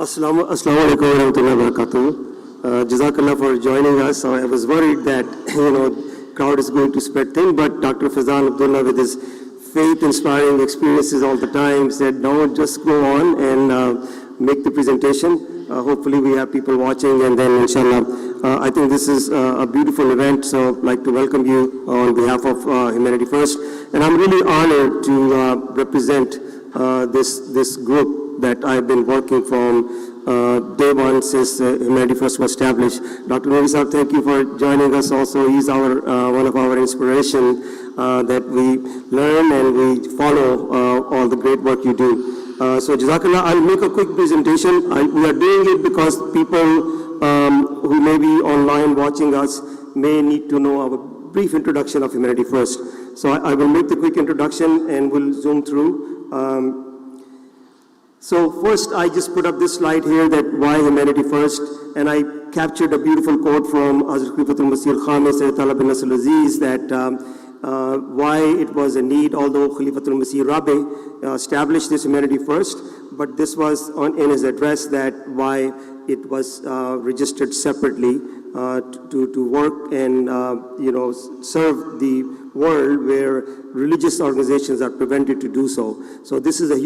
Assalamu alaikum wa rahmatullahi wa barakatuh. Jazakallah for joining us. I was worried that, crowd is going to spread thin, but Dr. Fazan Abdullah, with his faith-inspiring experiences all the time, said, no, just go on and make the presentation. Hopefully we have people watching, and then inshallah, I think this is a beautiful event, so I'd like to welcome you on behalf of Humanity First. And I'm really honored to represent this group that I've been working from day one since Humanity First was established. Dr. Nouri Saab, thank you for joining us also. He's our one of our inspiration that we learn and we follow all the great work you do. So Jazakallah, I'll make a quick presentation. We are doing it because people who may be online watching us may need to know our brief introduction of Humanity First. So I will make the quick introduction and we'll zoom through. So first, I just put up this slide here that why Humanity First, and I captured a beautiful quote from Hazrat Khalifatul Masih al-Khamis Sayyid bin Nasr al-Aziz that why it was a need, although Khalifatul Masih Rabi established this Humanity First, but this was in his address that why it was registered separately to work and serve the world where religious organizations are prevented to do so. So this is a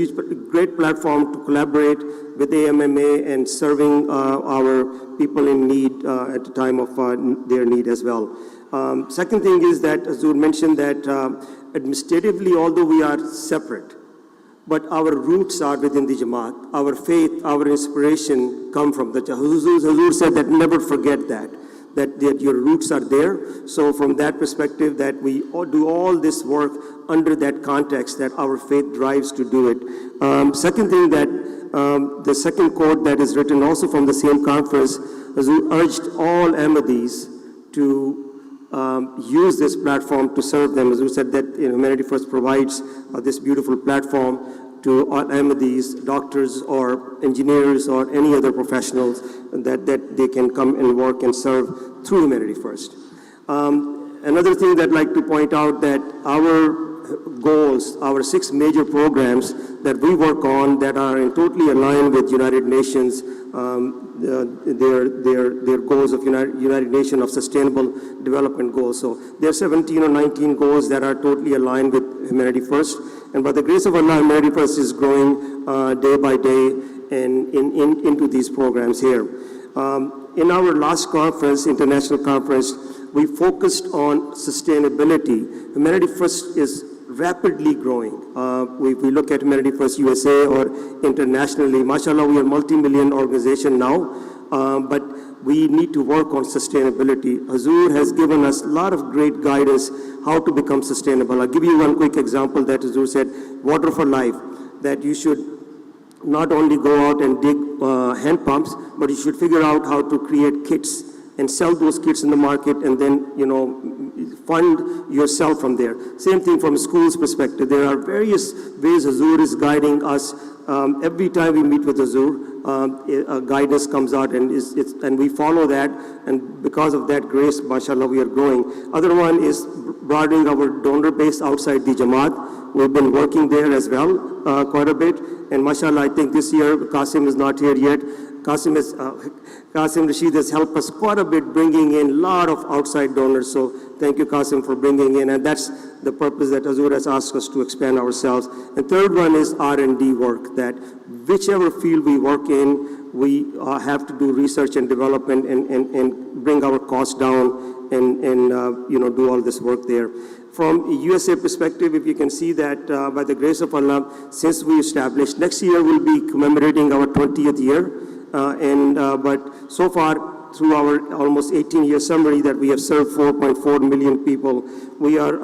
great platform to collaborate with AMMA and serving our people in need at the time of their need as well. Second thing is that Azur mentioned that administratively, although we are separate, but our roots are within the Jamaat. Our faith, our inspiration come from the Jamaat. Hazur said that never forget that your roots are there. So from that perspective, that we do all this work under that context, that our faith drives to do it. Second thing that the second quote that is written also from the same conference, Hazur urged all Ahmadis to use this platform to serve them. Hazur said that Humanity First provides this beautiful platform to all Ahmadis, doctors or engineers or any other professionals that they can come and work and serve through Humanity First. Another thing that I'd like to point out that our goals, our 6 major programs that we work on that are totally aligned with United Nations, their goals of United Nations of Sustainable Development Goals. So there are 17 or 19 goals that are totally aligned with Humanity First. And by the grace of Allah, Humanity First is growing day by day and into these programs here. In our last conference, international conference, we focused on sustainability. Humanity First is rapidly growing. If we look at Humanity First USA or internationally, mashallah, we are a multi-million organization now, but we need to work on sustainability. Hazur has given us a lot of great guidance how to become sustainable. I'll give you one quick example that Hazur said, water for life, that you should not only go out and dig hand pumps, but you should figure out how to create kits and sell those kits in the market and then, fund yourself from there. Same thing from a school's perspective. There are various ways Hazur is guiding us. Every time we meet with Hazur, guidance comes out and we follow that, and because of that grace, mashallah, we are growing. Other one is broadening our donor base outside the Jamaat. We've been working there as well quite a bit, and mashallah, I think this year, Qasim is not here yet. Qasim Rashid has helped us quite a bit, bringing in a lot of outside donors. So thank you, Qasim, for bringing in. And that's the purpose that Hazur has asked us to expand ourselves. And third one is R&D work, that whichever field we work in, we have to do research and development and bring our costs down and do all this work there. From a USA perspective, if you can see that by the grace of Allah, since we established, next year we'll be commemorating our 20th year. But so far, through our almost 18-year summary that we have served 4.4 million people, we are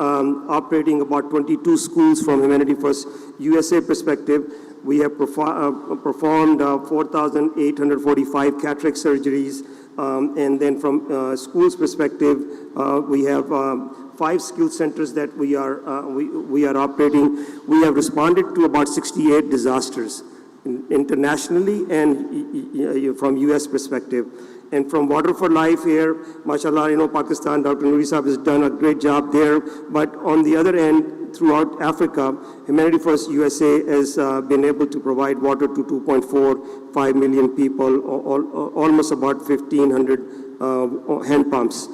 operating about 22 schools from Humanity First USA perspective. We have performed 4,845 cataract surgeries. And then from schools perspective, we have 5 skill centers that we are operating. We have responded to about 68 disasters internationally and from US perspective. And from Water for Life here, mashallah, Pakistan, Dr. Nouri Saab has done a great job there. But on the other end, throughout Africa, Humanity First USA has been able to provide water to 2.45 million people, almost about 1,500 hand pumps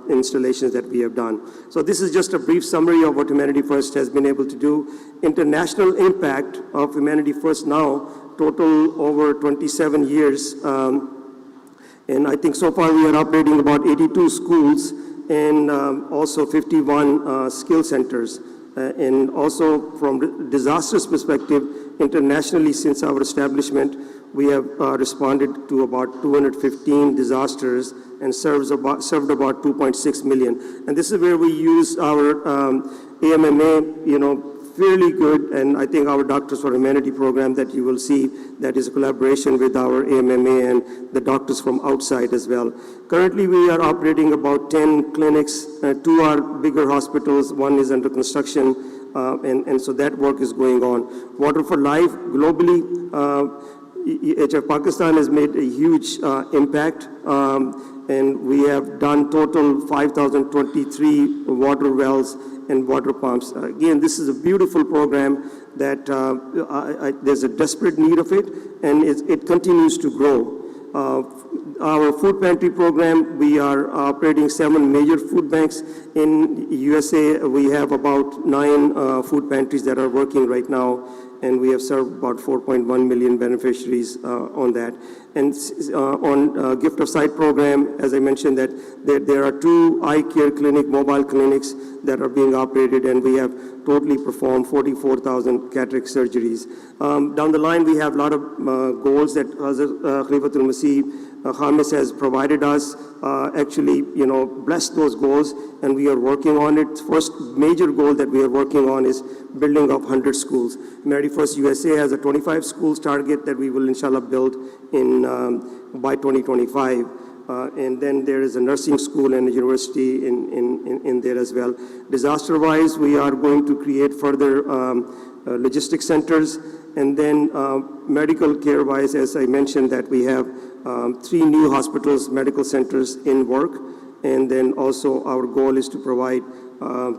installations that we have done. So this is just a brief summary of what Humanity First has been able to do. International impact of Humanity First now, total over 27 years. And I think so far we are operating about 82 schools and also 51 skill centers. And also from disasters perspective, internationally since our establishment, we have responded to about 215 disasters and served about 2.6 million. And this is where we use our AMMA, fairly good, and I think our Doctors for Humanity program that you will see, that is a collaboration with our AMMA and the doctors from outside as well. Currently, we are operating about 10 clinics. 2 are bigger hospitals, 1 is under construction, and so that work is going on. Water for Life, globally, HF Pakistan has made a huge impact, and we have done total 5,023 water wells and water pumps. Again, this is a beautiful program that there's a desperate need of it, and it continues to grow. Our food pantry program, we are operating 7 major food banks. In USA, we have about 9 food pantries that are working right now, and we have served about 4.1 million beneficiaries on that. And on Gift of Sight program, as I mentioned, that there are 2 eye care clinic, mobile clinics that are being operated, and we have totally performed 44,000 cataract surgeries. Down the line, we have a lot of goals that Khalifatul Masih Khamis has provided us, actually, blessed those goals, and we are working on it. First major goal that we are working on is building of 100 schools. Humanity First USA has a 25 schools target that we will inshallah build in by 2025. And then there is a nursing school and a university in there as well. Disaster-wise, we are going to create further logistics centers. And then medical care-wise, as I mentioned, that we have 3 new hospitals, medical centers in work. And then also our goal is to provide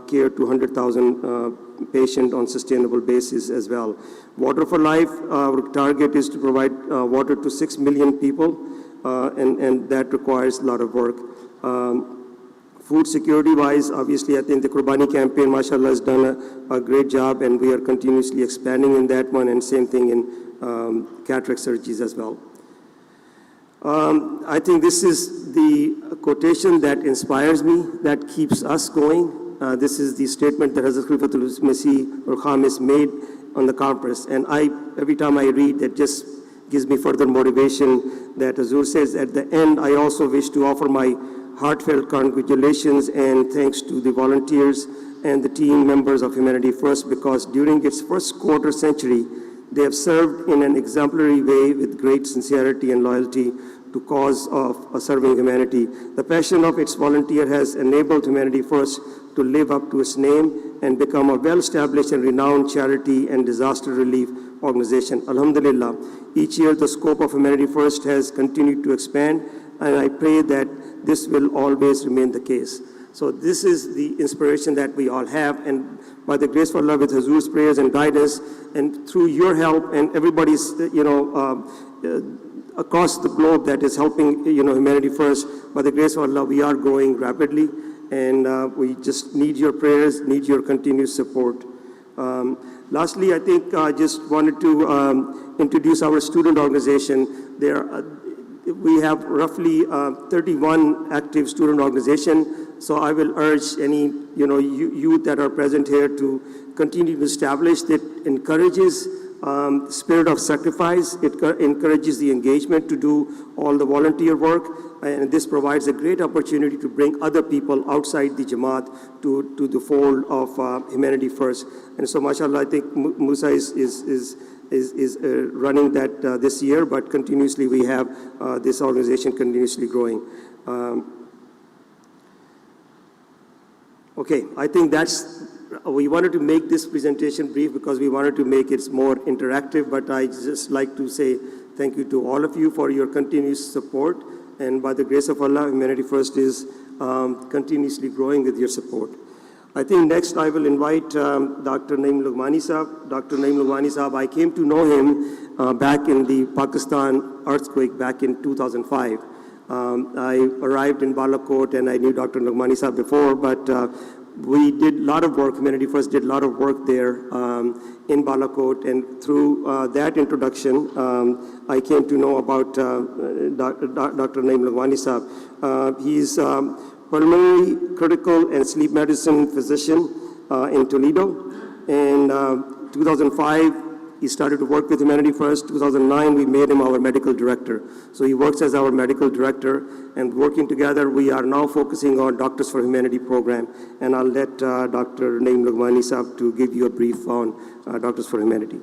care to 100,000 patients on sustainable basis as well. Water for Life, our target is to provide water to 6 million people, and that requires a lot of work. Food security-wise, obviously, I think the Qurbani campaign, mashallah, has done a great job, and we are continuously expanding in that one, and same thing in cataract surgeries as well. I think this is the quotation that inspires me, that keeps us going. This is the statement that Hazrat Khalifatul Masih or Khamis made on the conference, and every time I read, that just gives me further motivation. That Hazur says, at the end, I also wish to offer my heartfelt congratulations and thanks to the volunteers and the team members of Humanity First, because during its first quarter century, they have served in an exemplary way with great sincerity and loyalty to cause of serving humanity. The passion of its volunteer has enabled Humanity First to live up to its name and become a well-established and renowned charity and disaster relief organization. Alhamdulillah, each year the scope of Humanity First has continued to expand, and I pray that this will always remain the case. So this is the inspiration that we all have, and by the grace of Allah, with Hazur's prayers and guidance, and through your help and everybody's, across the globe that is helping, Humanity First, by the grace of Allah, we are growing rapidly, and we just need your prayers, need your continued support. Lastly, I think I just wanted to introduce our student organization. We have roughly 31 active student organization. So I will urge any youth that are present here to continue to establish that encourages spirit of sacrifice. It encourages the engagement to do all the volunteer work, and this provides a great opportunity to bring other people outside the Jamaat to the fold of Humanity First. And so, mashallah, I think Musa is running that this year, but continuously we have this organization continuously growing. Okay, I think we wanted to make this presentation brief because we wanted to make it more interactive, but I just like to say thank you to all of you for your continuous support, and by the grace of Allah, Humanity First is continuously growing with your support. I think next I will invite Dr. Naeem Lughmani Saab. Dr. Naeem Lughmani Saab, I came to know him back in the Pakistan earthquake back in 2005. I arrived in Balakot and I knew Dr. Lughmani Saab before, but we did a lot of work, Humanity First did a lot of work there in Balakot, and through that introduction, I came to know about Dr. Naeem Lughmani Saab. He's pulmonary, critical, and sleep medicine physician in Toledo. In 2005, he started to work with Humanity First. 2009, we made him our medical director. So he works as our medical director, and working together, we are now focusing on Doctors for Humanity program. And I'll let Dr. Naeem Lughmani Saab to give you a brief on Doctors for Humanity.